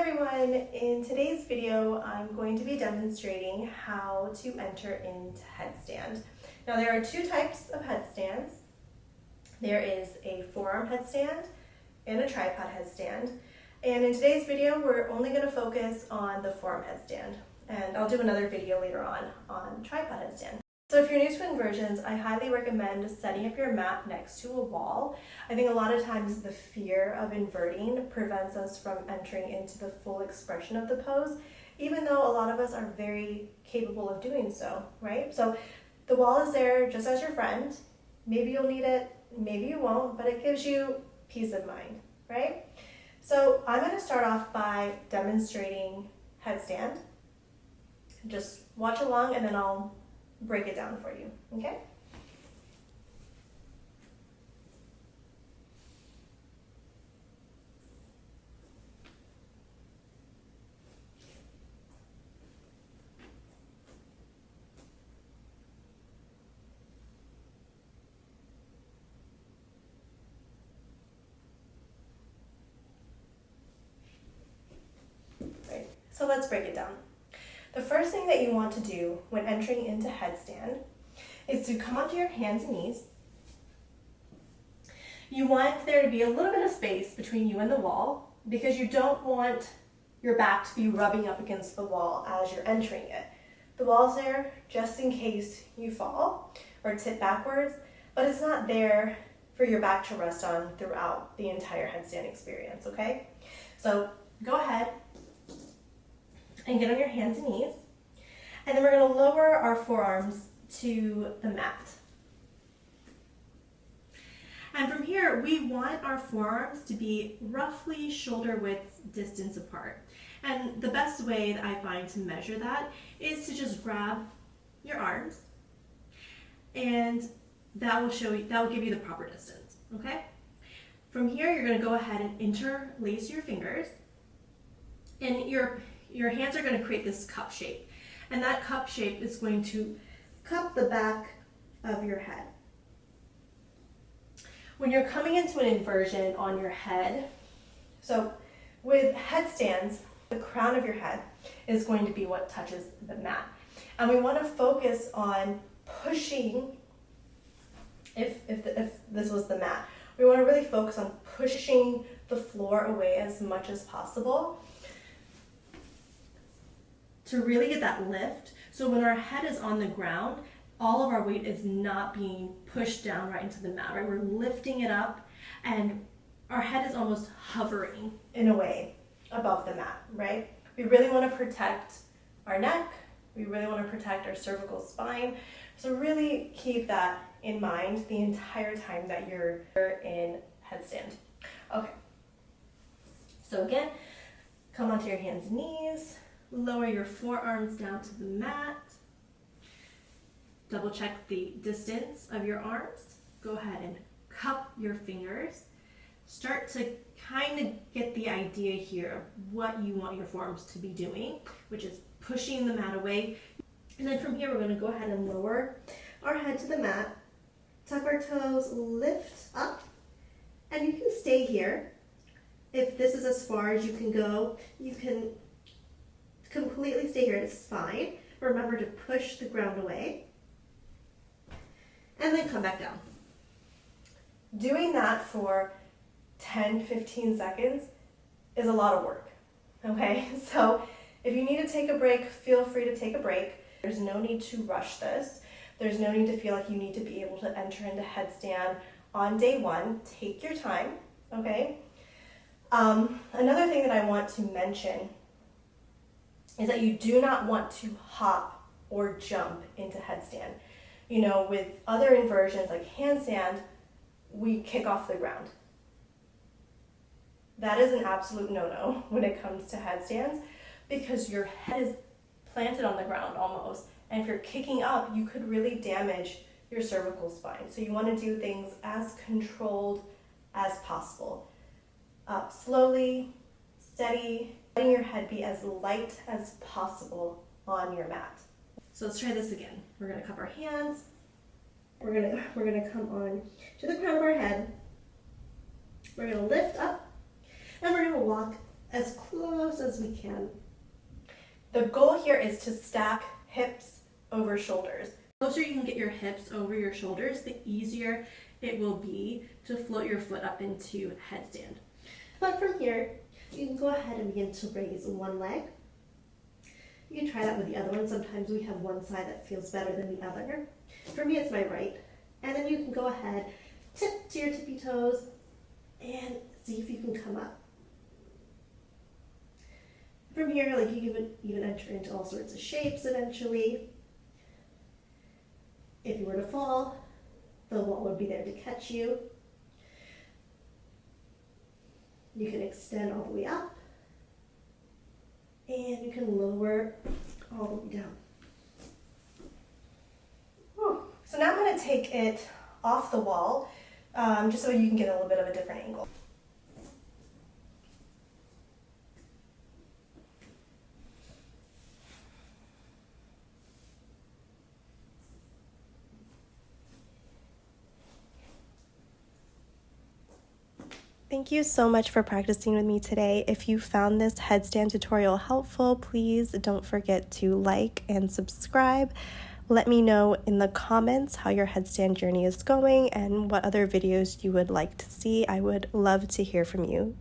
everyone, in today's video I'm going to be demonstrating how to enter into headstand. Now there are two types of headstands. There is a forearm headstand and a tripod headstand. And in today's video we're only going to focus on the forearm headstand. And I'll do another video later on tripod headstand. So if you're new to inversions, I highly recommend setting up your mat next to a wall. I think a lot of times the fear of inverting prevents us from entering into the full expression of the pose, even though a lot of us are very capable of doing so, right? So the wall is there just as your friend. Maybe you'll need it, maybe you won't, but it gives you peace of mind, right? So I'm going to start off by demonstrating headstand. Just watch along and then I'll break it down for you, okay? Right. So let's break it down. The first thing that you want to do when entering into headstand is to come onto your hands and knees. You want there to be a little bit of space between you and the wall because you don't want your back to be rubbing up against the wall as you're entering it. The wall's there just in case you fall or tip backwards, but it's not there for your back to rest on throughout the entire headstand experience, okay? So go ahead and get on your hands and knees. And then we're going to lower our forearms to the mat. And from here, we want our forearms to be roughly shoulder width distance apart. And the best way that I find to measure that is to just grab your arms, and that will give you the proper distance, okay? From here, you're going to go ahead and interlace your fingers, and your hands are going to create this cup shape. And that cup shape is going to cup the back of your head. When you're coming into an inversion on your head, so with headstands, the crown of your head is going to be what touches the mat. And we want to focus on pushing, if this was the mat, we want to really focus on pushing the floor away as much as possible to really get that lift. So when our head is on the ground, all of our weight is not being pushed down right into the mat, right? We're lifting it up and our head is almost hovering in a way above the mat, right? We really want to protect our neck. We really want to protect our cervical spine. So really keep that in mind the entire time that you're in headstand. Okay. So again, come onto your hands and knees. Lower your forearms down to the mat. Double check the distance of your arms. Go ahead and cup your fingers. Start to kind of get the idea here of what you want your forearms to be doing, which is pushing the mat away. And then from here, we're going to go ahead and lower our head to the mat. Tuck our toes, lift up, and you can stay here. If this is as far as you can go, you can completely stay here, it's fine. Remember to push the ground away and then come back down. Doing that for 10-15 seconds is a lot of work, okay? So if you need to take a break, feel free to take a break. There's no need to rush this. There's no need to feel like you need to be able to enter into headstand on day one. Take your time, okay? Another thing that I want to mention is that you do not want to hop or jump into headstand. You know, with other inversions like handstand, we kick off the ground. That is an absolute no-no when it comes to headstands because your head is planted on the ground almost. And if you're kicking up, you could really damage your cervical spine. So you want to do things as controlled as possible. Up slowly, steady, letting your head be as light as possible on your mat. So let's try this again. We're going to cup our hands. We're going to come on to the crown of our head. We're going to lift up and we're going to walk as close as we can. The goal here is to stack hips over shoulders. The closer you can get your hips over your shoulders, the easier it will be to float your foot up into headstand. But from here, you can go ahead and begin to raise one leg. You can try that with the other one. Sometimes we have one side that feels better than the other. For me, it's my right. And then you can go ahead, tip to your tippy toes, and see if you can come up. From here, like, you can even enter into all sorts of shapes eventually. If you were to fall, the wall would be there to catch you. You can extend all the way up, and you can lower all the way down. Whew. So now I'm going to take it off the wall, just so you can get a little bit of a different angle. Thank you so much for practicing with me today. If you found this headstand tutorial helpful, please don't forget to like and subscribe. Let me know in the comments how your headstand journey is going and what other videos you would like to see. I would love to hear from you.